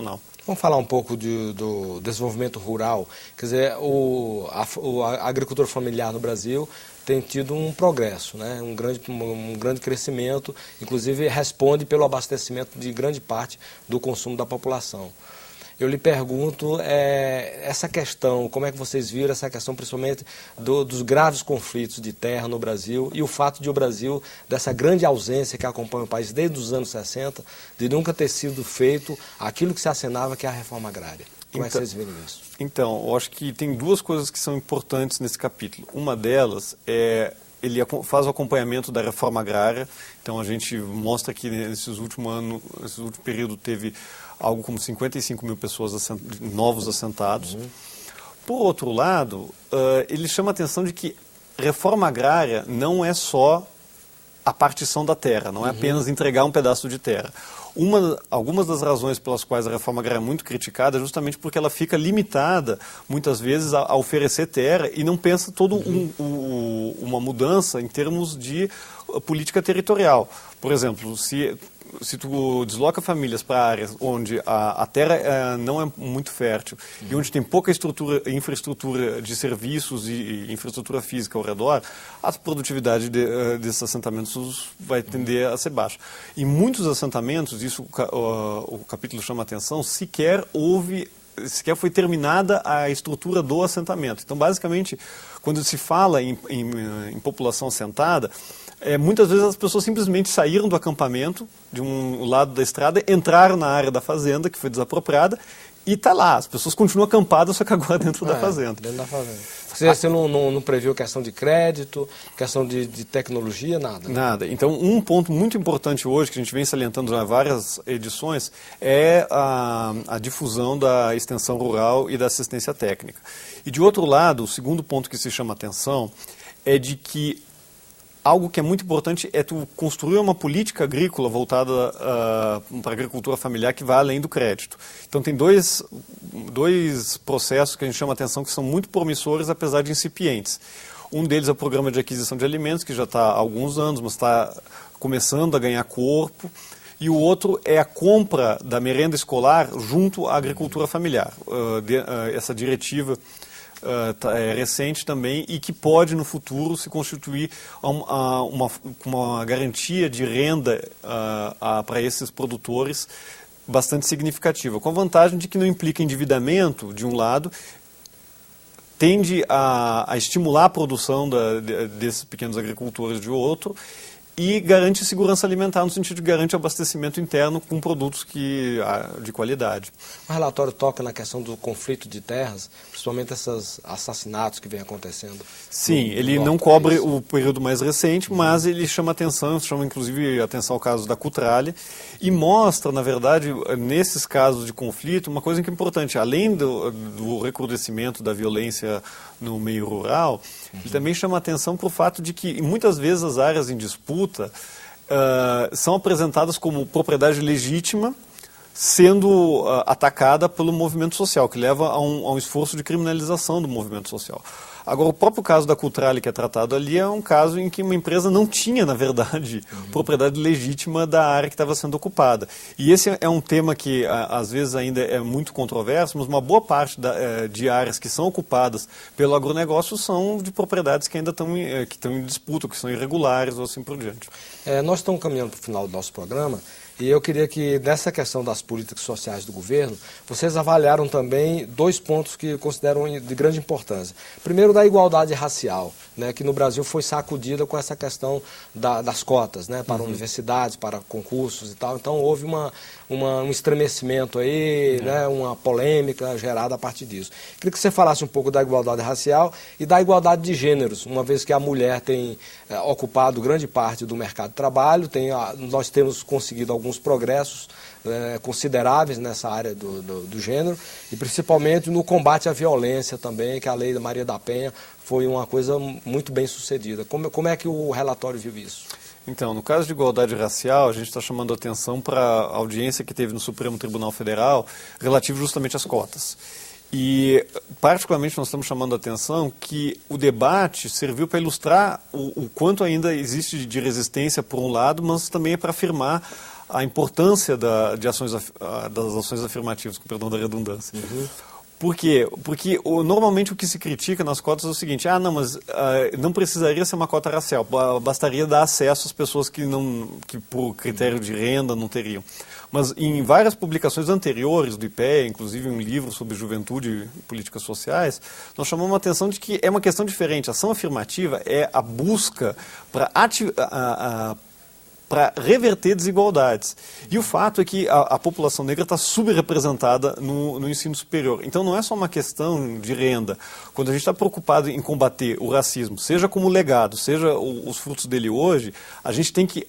nacional. Vamos falar um pouco do desenvolvimento rural. Quer dizer, a agricultura familiar no Brasil tem tido um progresso, né? um grande crescimento, inclusive responde pelo abastecimento de grande parte do consumo da população. Eu lhe pergunto, essa questão, como é que vocês viram essa questão, principalmente dos graves conflitos de terra no Brasil e o fato de o Brasil, dessa grande ausência que acompanha o país desde os anos 60, de nunca ter sido feito aquilo que se acenava, que é a reforma agrária. Como é que vocês viram isso? Então, eu acho que tem duas coisas que são importantes nesse capítulo. Uma delas ele faz o acompanhamento da reforma agrária. Então, a gente mostra que nesses últimos anos, nesse último período, teve algo como 55 mil pessoas novos assentados. Por outro lado, ele chama a atenção de que reforma agrária não é só a partição da terra, não é apenas entregar um pedaço de terra. Algumas das razões pelas quais a reforma agrária é muito criticada é justamente porque ela fica limitada, muitas vezes, a oferecer terra e não pensa toda uma mudança em termos de política territorial. Por exemplo, se tu desloca famílias para áreas onde a terra não é muito fértil e onde tem pouca infraestrutura de serviços e infraestrutura física ao redor, a produtividade desses assentamentos vai tender a ser baixa. Em muitos assentamentos, isso o capítulo chama a atenção, sequer foi terminada a estrutura do assentamento. Então, basicamente, quando se fala em população assentada, muitas vezes as pessoas simplesmente saíram do acampamento, de um lado da estrada, entraram na área da fazenda, que foi desapropriada, e está lá. As pessoas continuam acampadas, só que agora dentro da fazenda. Dentro da fazenda. Você não previu questão de crédito, questão de tecnologia, nada? Nada. Então, um ponto muito importante hoje, que a gente vem salientando em várias edições, é a difusão da extensão rural e da assistência técnica. E, de outro lado, o segundo ponto que se chama atenção é de que algo que é muito importante é tu construir uma política agrícola voltada para a agricultura familiar que vai além do crédito. Então tem dois processos que a gente chama a atenção que são muito promissores, apesar de incipientes. Um deles é o programa de aquisição de alimentos, que já está há alguns anos, mas está começando a ganhar corpo. E o outro é a compra da merenda escolar junto à agricultura familiar. Essa diretiva é recente também e que pode no futuro se constituir uma garantia de renda para esses produtores bastante significativa, com a vantagem de que não implica endividamento de um lado, tende a estimular a produção desses pequenos agricultores de outro e garante segurança alimentar no sentido de garante abastecimento interno com produtos de qualidade. O relatório toca na questão do conflito de terras, principalmente esses assassinatos que vem acontecendo. Sim, ele não cobre o período mais recente, mas ele chama atenção, chama inclusive atenção ao caso da Cutrale e mostra, na verdade, nesses casos de conflito, uma coisa que é importante, além do recrudescimento da violência no meio rural, ele também chama atenção para o fato de que muitas vezes as áreas em disputa são apresentadas como propriedade legítima, sendo atacada pelo movimento social, que leva a um esforço de criminalização do movimento social. Agora, o próprio caso da Cutrale que é tratado ali é um caso em que uma empresa não tinha, na verdade, propriedade legítima da área que estava sendo ocupada. E esse é um tema que, às vezes, ainda é muito controverso, mas uma boa parte de áreas que são ocupadas pelo agronegócio são de propriedades que ainda estão em disputa, que são irregulares ou assim por diante. Nós estamos caminhando para o final do nosso programa. E eu queria que, nessa questão das políticas sociais do governo, vocês avaliaram também dois pontos que consideram de grande importância. Primeiro, da igualdade racial, né, que no Brasil foi sacudida com essa questão das cotas, né, para universidades, para concursos e tal. Então, houve um estremecimento aí, né, uma polêmica gerada a partir disso. Queria que você falasse um pouco da igualdade racial e da igualdade de gêneros, uma vez que a mulher tem ocupado grande parte do mercado de trabalho, nós temos conseguido alguns progressos consideráveis nessa área do gênero e principalmente no combate à violência também, que a lei da Maria da Penha foi uma coisa muito bem sucedida. Como é que o relatório viu isso? Então, no caso de igualdade racial, a gente está chamando a atenção para a audiência que teve no Supremo Tribunal Federal relativo justamente às cotas. E, particularmente, nós estamos chamando a atenção que o debate serviu para ilustrar o quanto ainda existe de resistência por um lado, mas também para afirmar a importância das ações afirmativas, com perdão da redundância. Por quê? Porque normalmente o que se critica nas cotas é o seguinte: não, mas não precisaria ser uma cota racial, bastaria dar acesso às pessoas que por critério de renda não teriam. Mas em várias publicações anteriores do IPEA, inclusive um livro sobre juventude e políticas sociais, nós chamamos a atenção de que é uma questão diferente. A ação afirmativa é a busca para reverter desigualdades. E o fato é que a população negra está subrepresentada no ensino superior. Então não é só uma questão de renda. Quando a gente está preocupado em combater o racismo, seja como legado, seja os frutos dele hoje, a gente tem que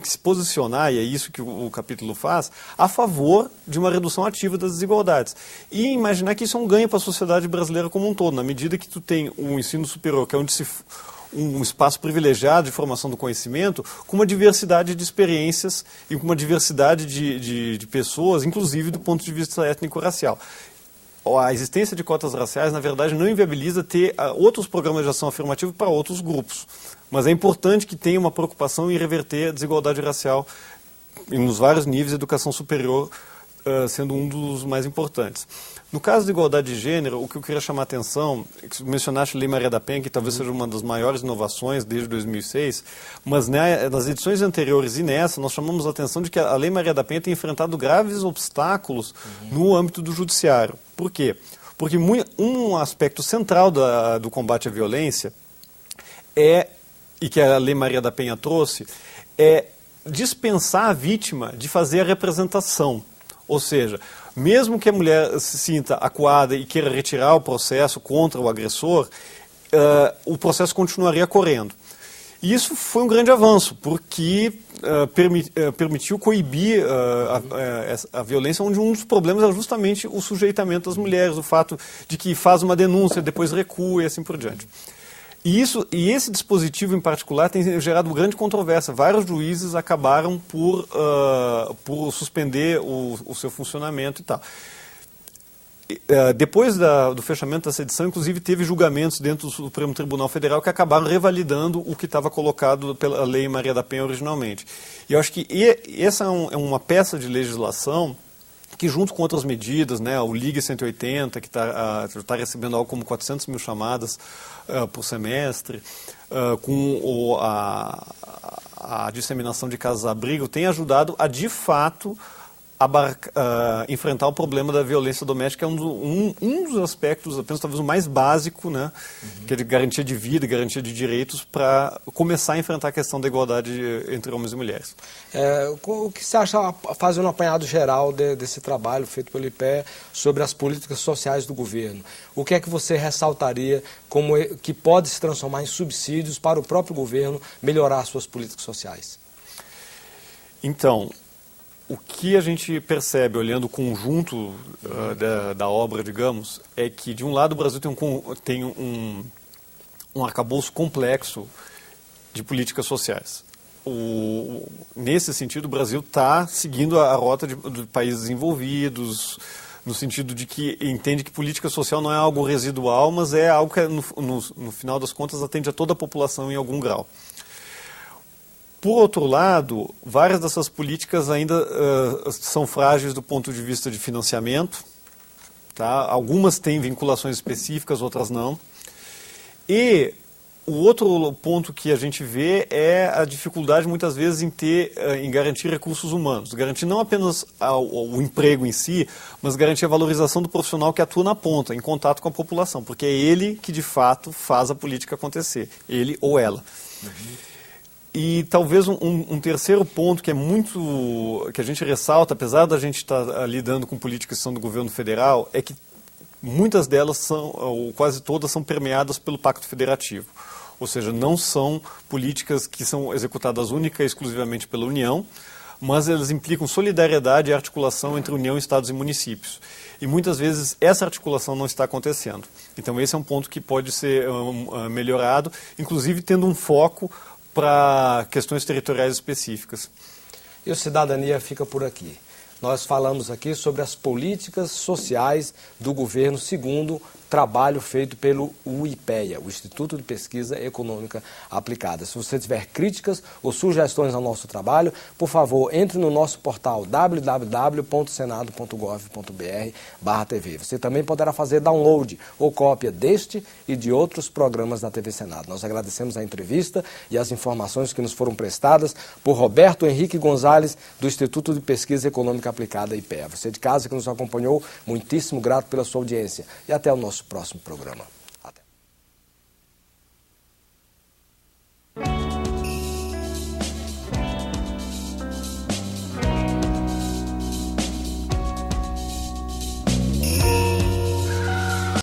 se posicionar, e é isso que o capítulo faz, a favor de uma redução ativa das desigualdades. E imaginar que isso é um ganho para a sociedade brasileira como um todo, na medida que tu tem um ensino superior, que é onde um espaço privilegiado de formação do conhecimento, com uma diversidade de experiências e com uma diversidade de pessoas, inclusive do ponto de vista étnico-racial. A existência de cotas raciais, na verdade, não inviabiliza ter outros programas de ação afirmativa para outros grupos. Mas é importante que tenha uma preocupação em reverter a desigualdade racial nos vários níveis, a educação superior sendo um dos mais importantes. No caso da igualdade de gênero, o que eu queria chamar a atenção, que mencionaste a Lei Maria da Penha, que talvez seja uma das maiores inovações desde 2006, mas nas edições anteriores e nessa, nós chamamos a atenção de que a Lei Maria da Penha tem enfrentado graves obstáculos no âmbito do judiciário. Por quê? Porque um aspecto central do combate à violência e que a Lei Maria da Penha trouxe, é dispensar a vítima de fazer a representação. Ou seja, mesmo que a mulher se sinta acuada e queira retirar o processo contra o agressor, o processo continuaria correndo. E isso foi um grande avanço, porque permitiu coibir a violência, onde um dos problemas era justamente o sujeitamento das mulheres, o fato de que faz uma denúncia, depois recua e assim por diante. E esse dispositivo em particular tem gerado grande controvérsia. Vários juízes acabaram por suspender o seu funcionamento e tal. Depois do fechamento dessa edição, inclusive, teve julgamentos dentro do Supremo Tribunal Federal que acabaram revalidando o que estava colocado pela Lei Maria da Penha originalmente. E eu acho que essa é uma peça de legislação que, junto com outras medidas, né, o Ligue 180, que está recebendo algo como 400 mil chamadas por semestre, com a disseminação de casos-abrigo, tem ajudado a, de fato, enfrentar o problema da violência doméstica, que é um dos aspectos, apenas talvez o mais básico, né, que é de garantia de vida, garantia de direitos, para começar a enfrentar a questão da igualdade entre homens e mulheres. O que você acha, fazendo um apanhado geral desse trabalho feito pelo IPEA sobre as políticas sociais do governo? O que é que você ressaltaria que pode se transformar em subsídios para o próprio governo melhorar as suas políticas sociais? Então, o que a gente percebe, olhando o conjunto da obra, digamos, é que, de um lado, o Brasil tem um arcabouço complexo de políticas sociais. Nesse sentido, o Brasil está seguindo a rota de países desenvolvidos, no sentido de que entende que política social não é algo residual, mas é algo que, no final das contas, atende a toda a população em algum grau. Por outro lado, várias dessas políticas ainda são frágeis do ponto de vista de financiamento. Tá? Algumas têm vinculações específicas, outras não. E o outro ponto que a gente vê é a dificuldade, muitas vezes, em garantir recursos humanos. Garantir não apenas o emprego em si, mas garantir a valorização do profissional que atua na ponta, em contato com a população. Porque é ele que, de fato, faz a política acontecer. Ele ou ela. E talvez um terceiro ponto que que a gente ressalta, apesar da gente estar lidando com políticas que são do governo federal, é que muitas delas ou quase todas, são permeadas pelo Pacto Federativo. Ou seja, não são políticas que são executadas única e exclusivamente pela União, mas elas implicam solidariedade e articulação entre União, Estados e municípios. E muitas vezes essa articulação não está acontecendo. Então esse é um ponto que pode ser melhorado, inclusive tendo um foco para questões territoriais específicas. E o Cidadania fica por aqui. nós falamos aqui sobre as políticas sociais do governo segundo trabalho feito pelo IPEA, o Instituto de Pesquisa Econômica Aplicada. Se você tiver críticas ou sugestões ao nosso trabalho, por favor, entre no nosso portal www.senado.gov.br/TV. Você também poderá fazer download ou cópia deste e de outros programas da TV Senado. Nós agradecemos a entrevista e as informações que nos foram prestadas por Roberto Henrique Gonzalez, do Instituto de Pesquisa Econômica Aplicada, IPEA. Você de casa que nos acompanhou, muitíssimo grato pela sua audiência. E até o nosso próximo programa.